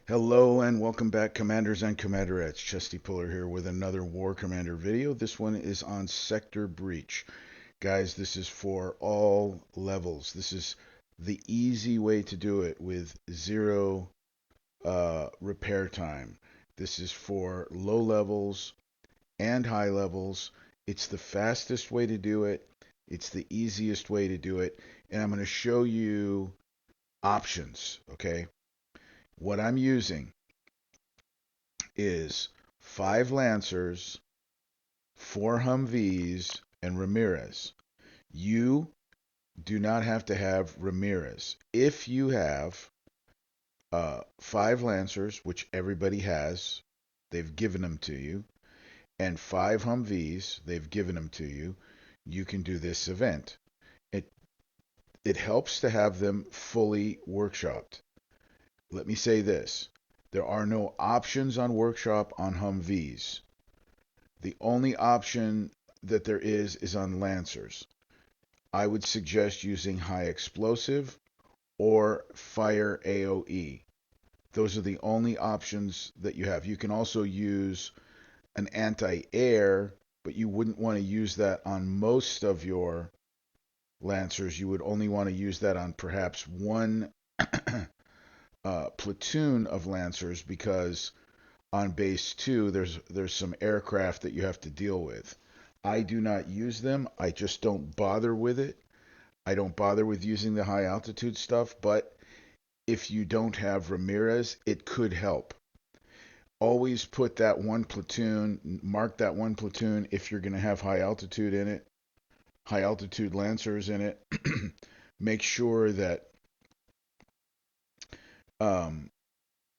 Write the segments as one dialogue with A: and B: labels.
A: Hello and welcome back, Commanders and Commanderettes. Chesty Puller here with another War Commander video. This one is on Sector Breach. Guys, this is for all levels. This is the easy way to do it with zero repair time. This is for low levels and high levels. It's the fastest way to do it. It's the easiest way to do it. And I'm going to show you options, okay? What I'm using is 5 Lancers, 4 Humvees, and Ramirez. You do not have to have Ramirez. If you have 5 Lancers, which everybody has, they've given them to you, and 5 Humvees, they've given them to you, you can do this event. It it helps to have them fully workshopped. Let me say this. There are no options on workshop on Humvees. The only option that there is on Lancers. I would suggest using high explosive or fire AoE. Those are the only options that you have. You can also use an anti-air, but you wouldn't want to use that on most of your Lancers. You would only want to use that on perhaps one platoon of Lancers because on base 2 there's some aircraft that you have to deal with. I do not use them. I just don't bother with it. I don't bother with using the high altitude stuff, but if you don't have Ramirez, it could help. Always put that one platoon, mark that one platoon if you're going to have high altitude in it, high altitude Lancers in it. Make sure that um,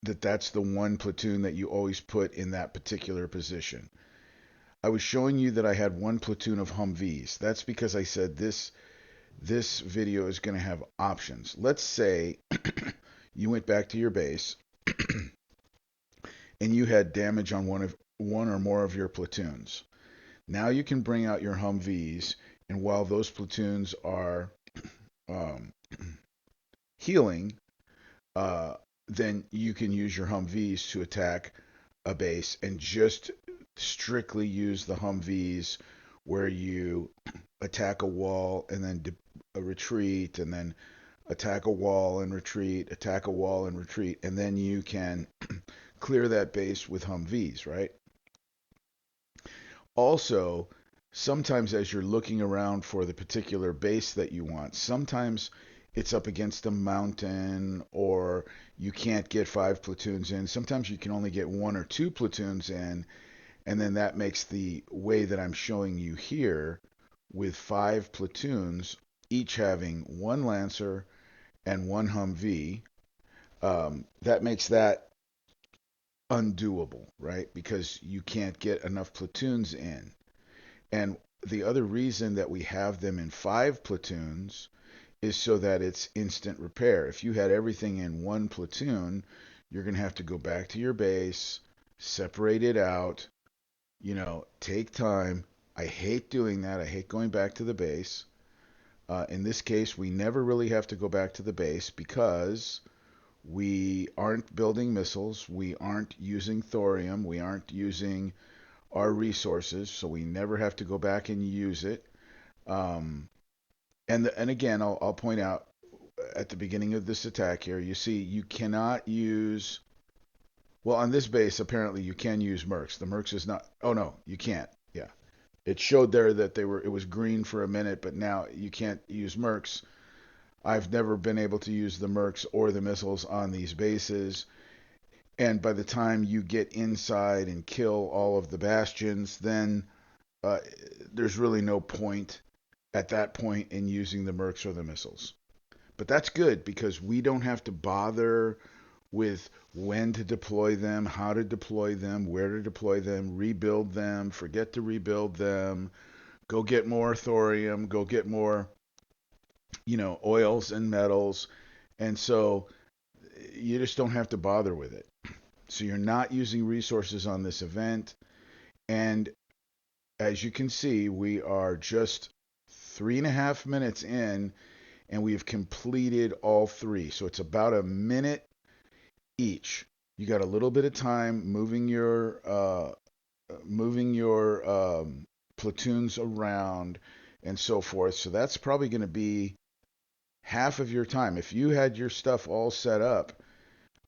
A: that's the one platoon that you always put in that particular position. I was showing you that I had one platoon of Humvees. That's because I said this video is going to have options. Let's say you went back to your base and you had damage on one or more of your platoons. Now you can bring out your Humvees, and while those platoons are um, healing, uh, then you can use your Humvees to attack a base and just strictly use the Humvees where you attack a wall and then a retreat and then attack a wall and retreat, attack a wall and retreat, and then you can clear that base with Humvees, right? Also, sometimes as you're looking around for the particular base that you want, sometimes it's up against a mountain or you can't get 5 platoons in. Sometimes you can only get 1 or 2 platoons in, and then that makes the way that I'm showing you here with 5 platoons, each having 1 Lancer and 1 Humvee. That makes that undoable, right? Because you can't get enough platoons in. And the other reason that we have them in 5 platoons is so that it's instant repair. If you had everything in one platoon, you're going to have to go back to your base, separate it out, take time. I hate doing that. I hate going back to the base. In this case, we never really have to go back to the base because we aren't building missiles. We aren't using thorium. We aren't using our resources, so we never have to go back and use it. Um, and again, I'll point out at the beginning of this attack here, you see you cannot use. Well, on this base, apparently you can use Mercs. The Mercs is not. Oh no, you can't. Yeah, it showed there that they were. It was green for a minute, but now you can't use Mercs. I've never been able to use the Mercs or the missiles on these bases. And by the time you get inside and kill all of the bastions, then uh, there's really no point at that point in using the Mercs or the missiles. But that's good because we don't have to bother with when to deploy them, how to deploy them, where to deploy them, rebuild them, forget to rebuild them, go get more thorium, go get more, oils and metals. And so you just don't have to bother with it. So you're not using resources on this event. And as you can see, we are just 3.5 minutes in and we've completed all 3. So it's about a minute each. You got a little bit of time moving your platoons around and so forth. So that's probably going to be half of your time. If you had your stuff all set up,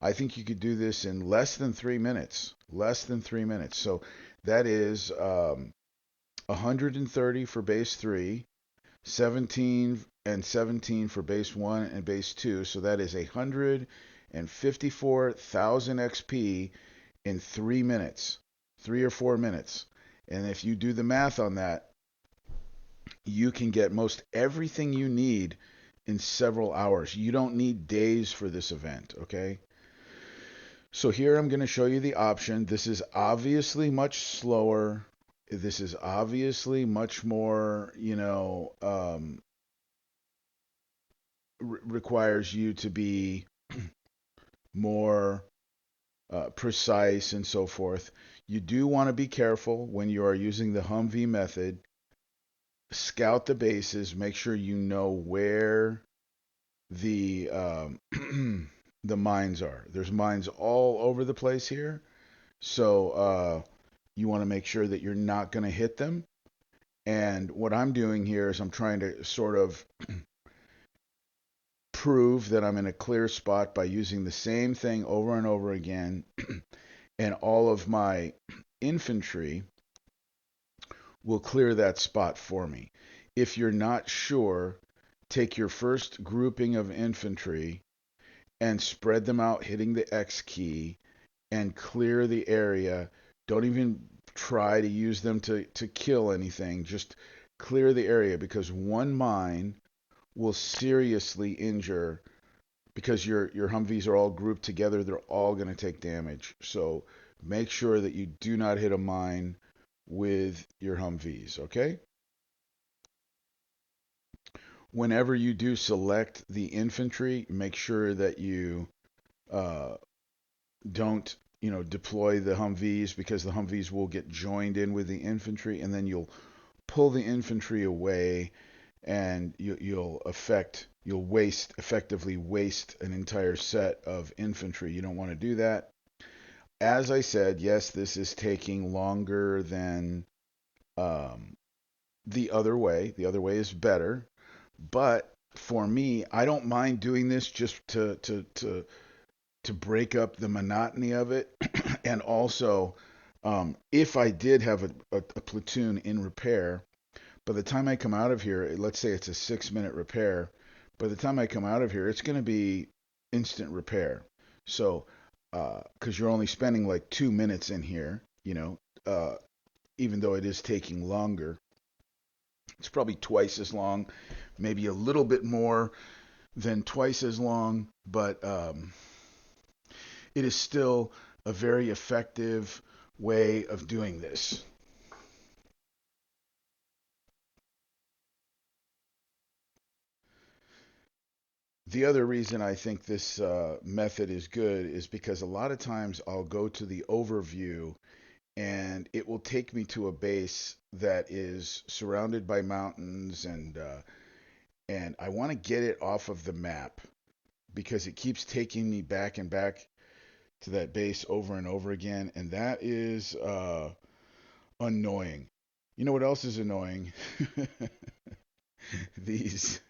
A: I think you could do this in less than 3 minutes. Less than 3 minutes. So that is 130 for base 3, 17 and 17 for base 1 and base 2. So that is 154,000 XP in 3 minutes, 3 or 4 minutes. And if you do the math on that, you can get most everything you need in several hours. You don't need days for this event, okay? So here I'm going to show you the option. This is obviously much slower. This is obviously much more, requires you to be more precise and so forth. You do want to be careful when you are using the Humvee method. Scout the bases. Make sure you know where the the mines are. There's mines all over the place here, so you want to make sure that you're not going to hit them. And what I'm doing here is I'm trying to sort of prove that I'm in a clear spot by using the same thing over and over again, and all of my infantry will clear that spot for me. If you're not sure, take your first grouping of infantry and spread them out hitting the X key and clear the area. Don't even try to use them to kill anything. Just clear the area, because one mine will seriously injure, because your Humvees are all grouped together. They're all going to take damage. So make sure that you do not hit a mine with your Humvees, okay? Whenever you do select the infantry, make sure that you uh, don't deploy the Humvees, because the Humvees will get joined in with the infantry, and then you'll pull the infantry away, and you'll effectively waste an entire set of infantry. You don't want to do that. As I said, yes, this is taking longer than um, the other way. The other way is better, but for me, I don't mind doing this just to break up the monotony of it. And also, if I did have a platoon in repair, by the time I come out of here, let's say it's a 6 minute repair, by the time I come out of here, it's going to be instant repair. So, because you're only spending like 2 minutes in here, even though it is taking longer, it's probably twice as long, maybe a little bit more than twice as long, but it is still a very effective way of doing this. The other reason I think this method is good is because a lot of times I'll go to the overview and it will take me to a base that is surrounded by mountains, and I want to get it off of the map because it keeps taking me back and back to that base over and over again, and that is annoying. You know what else is annoying? these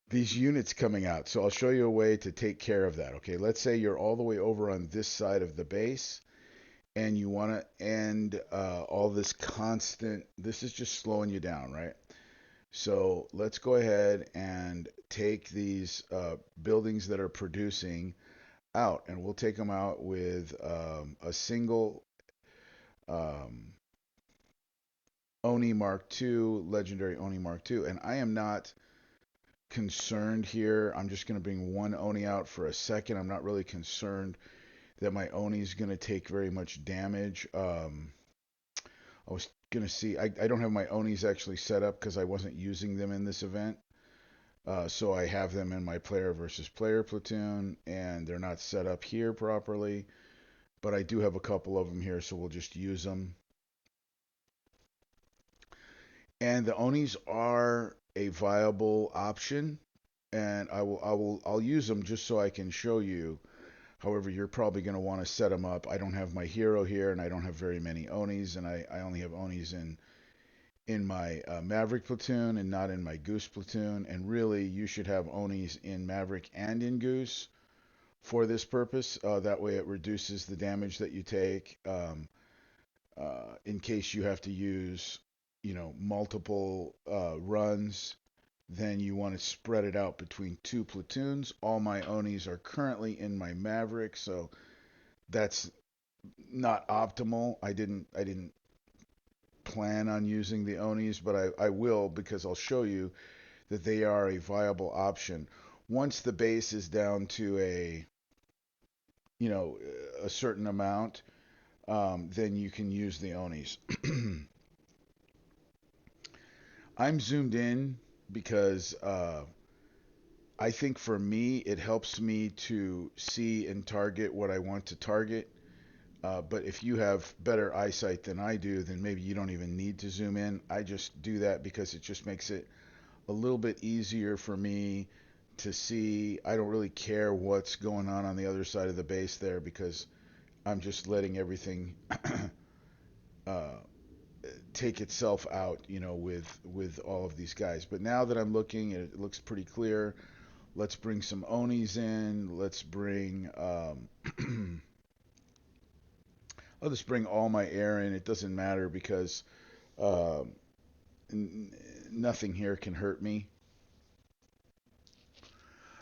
A: these units coming out. So I'll show you a way to take care of that. Okay, let's say you're all the way over on this side of the base, and you want to end all this constant. This is just slowing you down, right? So let's go ahead and take these buildings that are producing out, and we'll take them out with a single um, Oni Mark II, legendary Oni Mark II. And I am not concerned here. I'm just going to bring one Oni out for a second. I'm not really concerned that my Oni is going to take very much damage. I was going to see, I don't have my Onis actually set up because I wasn't using them in this event. So I have them in my player versus player platoon, and they're not set up here properly. But I do have a couple of them here, so we'll just use them. And the Onis are a viable option, and I'll use them just so I can show you However, you're probably going to want to set them up. I don't have my hero here, and I don't have very many Onis, and I only have Onis in my Maverick platoon and not in my Goose platoon. And really, you should have Onis in Maverick and in Goose for this purpose. That way, it reduces the damage that you take in case you have to use, multiple runs. Then you want to spread it out between two platoons. All my Onis are currently in my Maverick, so that's not optimal. I didn't plan on using the Onis, but I will because I'll show you that they are a viable option. Once the base is down to you know, a certain amount, then you can use the Onis. I'm zoomed in because I think for me it helps me to see and target what I want to target. But if you have better eyesight than I do, then maybe you don't even need to zoom in. I just do that because it just makes it a little bit easier for me to see. I don't really care what's going on the other side of the base there because I'm just letting everything uh, take itself out, with all of these guys. But now that I'm looking, it looks pretty clear. Let's bring some Onis in. Let's bring. I'll just bring all my air in. It doesn't matter because um, n- nothing here can hurt me.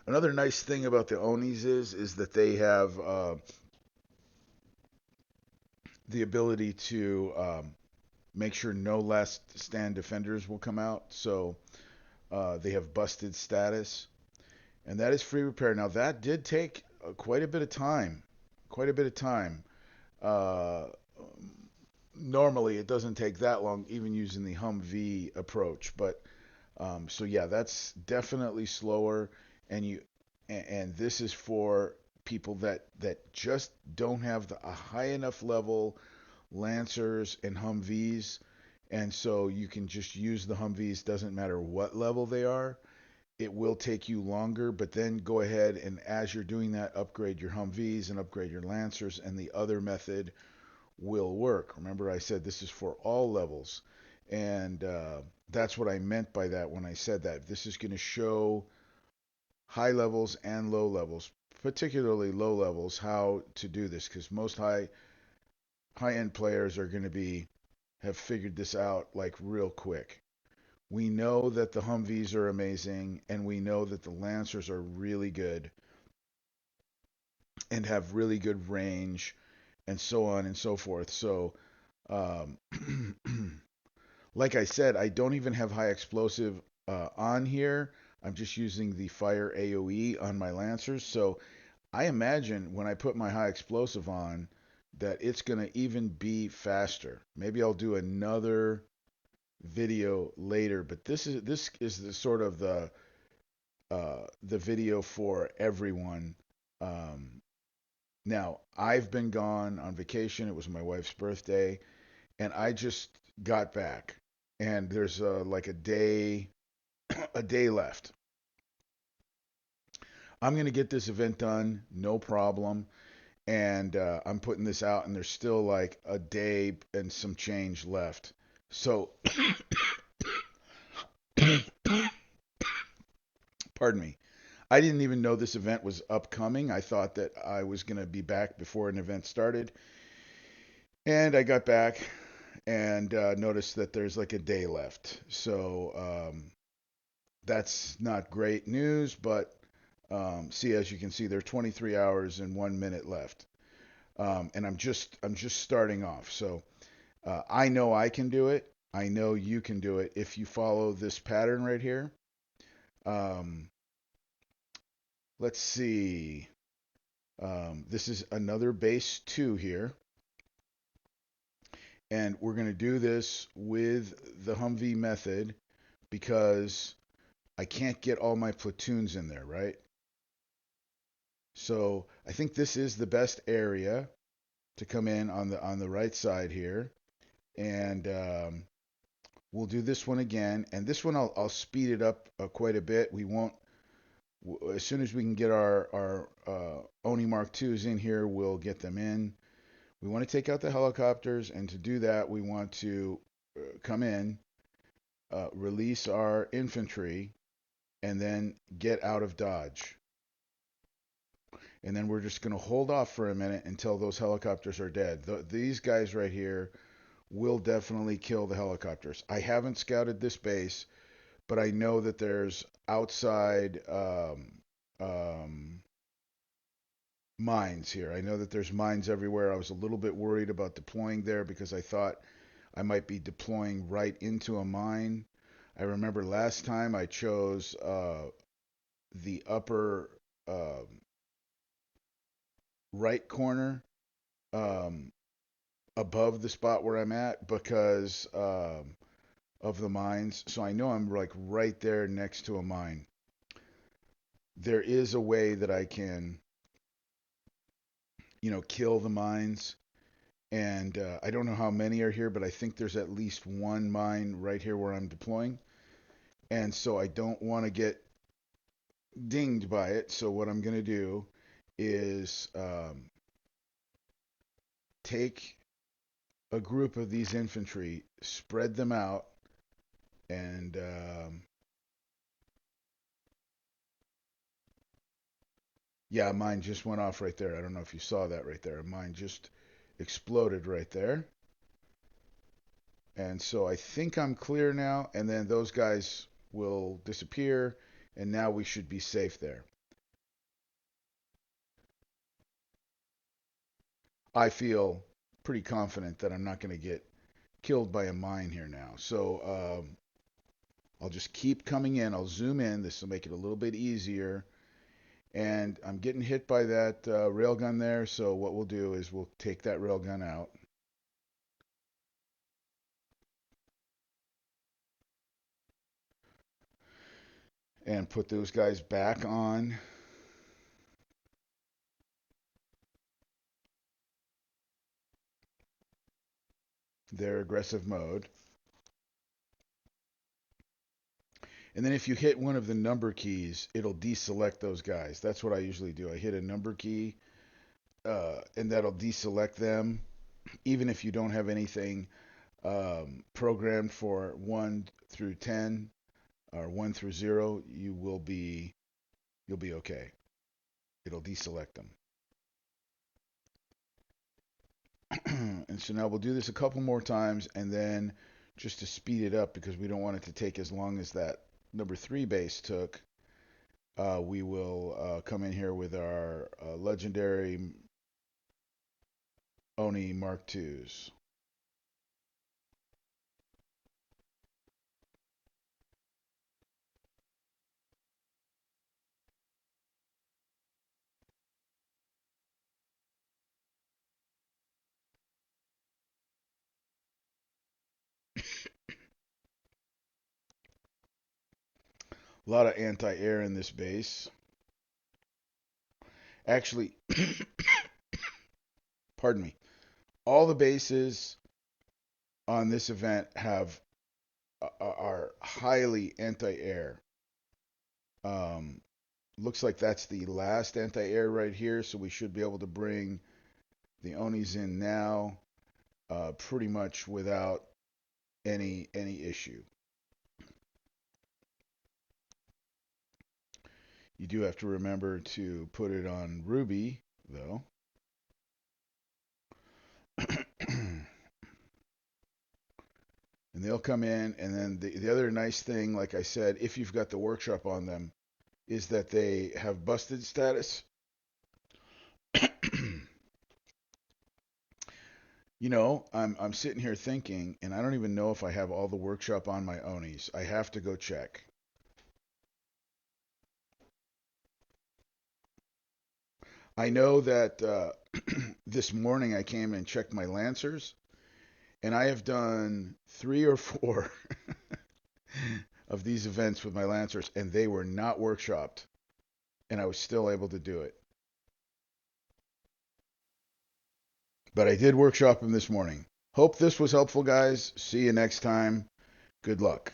A: Another nice thing about the Onis is that they have the ability to make sure no last stand defenders will come out. So they have busted status, and that is free repair. Now that did take quite a bit of time, quite a bit of time. Uh, Normally it doesn't take that long, even using the Humvee approach. But so yeah, that's definitely slower, and this is for people that just don't have a high enough level Lancers and Humvees, and so you can just use the Humvees. Doesn't matter what level they are. It will take you longer, but then go ahead and as you're doing that, upgrade your Humvees and upgrade your Lancers, and the other method will work. Remember, I said this is for all levels, and that's what I meant by that when I said that. This is going to show high levels and low levels, particularly low levels, how to do this because most high end players are going to be have figured this out like real quick. We know that the Humvees are amazing, and we know that the Lancers are really good and have really good range, and so on and so forth. So, um, like I said, I don't even have high explosive on here. I'm just using the fire AoE on my Lancers. So I imagine when I put my high explosive on that it's going to even be faster. Maybe I'll do another video later, but this is the sort of the video for everyone. Um, Now I've been gone on vacation. It was my wife's birthday, and I just got back, and there's like a day a day left. I'm gonna get this event done, no problem, and I'm putting this out, and there's still like a day and some change left. So, pardon me. I didn't even know this event was upcoming. I thought that I was going to be back before an event started. And I got back and noticed that there's like a day left. So that's not great news, but see, as you can see, there are 23 hours and 1 minute left. And I'm just starting off. So I know I can do it. I know you can do it if you follow this pattern right here. Um, let's see. This is another base 2 here. And we're going to do this with the Humvee method because I can't get all my platoons in there, right? So I think this is the best area to come in on the right side here. And we'll do this one again. And this one I'll speed it up quite a bit. As soon as we can get our Oni Mark IIs in here, we'll get them in. We want to take out the helicopters, and to do that, we want to come in, release our infantry, and then get out of Dodge. And then we're just going to hold off for a minute until those helicopters are dead. These guys right here will definitely kill the helicopters. I haven't scouted this base, but I know that there's outside mines here. I know that there's mines everywhere. I was a little bit worried about deploying there because I thought I might be deploying right into a mine. I remember last time I chose the upper right corner um, above the spot where I'm at because of the mines. So I know I'm like right there next to a mine. There is a way that I can, kill the mines. And I don't know how many are here, but I think there's at least one mine right here where I'm deploying. And so I don't want to get dinged by it. So what I'm going to do is take a group of these infantry, spread them out, and yeah, mine just went off right there. I don't know if you saw that right there. Mine just exploded right there. And so I think I'm clear now, and then those guys will disappear, and now we should be safe there. I feel pretty confident that I'm not going to get killed by a mine here now. So I'll just keep coming in. I'll zoom in. This will make it a little bit easier. And I'm getting hit by that railgun there. So what we'll do is we'll take that railgun out. And put those guys back on their aggressive mode. And then if you hit one of the number keys, it'll deselect those guys. That's what I usually do. I hit a number key, and that'll deselect them. Even if you don't have anything programmed for 1 through 10 or 1 through 0, you'll be okay. It'll deselect them. And so now we'll do this a couple more times, and then just to speed it up because we don't want it to take as long as that number 3 base took, we will come in here with our legendary Oni Mark IIs. A lot of anti-air in this base. Actually, pardon me. All the bases on this event are highly anti-air. Um, Looks like that's the last anti-air right here, so we should be able to bring the Onis in now, pretty much without any issue. You do have to remember to put it on Ruby, though. And they'll come in, and then the other nice thing, like I said, if you've got the workshop on them, is that they have busted status. I'm sitting here thinking, and I don't even know if I have all the workshop on my Onis. I have to go check. I know that this morning I came and checked my Lancers, and I have done 3 or 4 of these events with my Lancers, and they were not workshopped, and I was still able to do it. But I did workshop them this morning. Hope this was helpful, guys. See you next time. Good luck.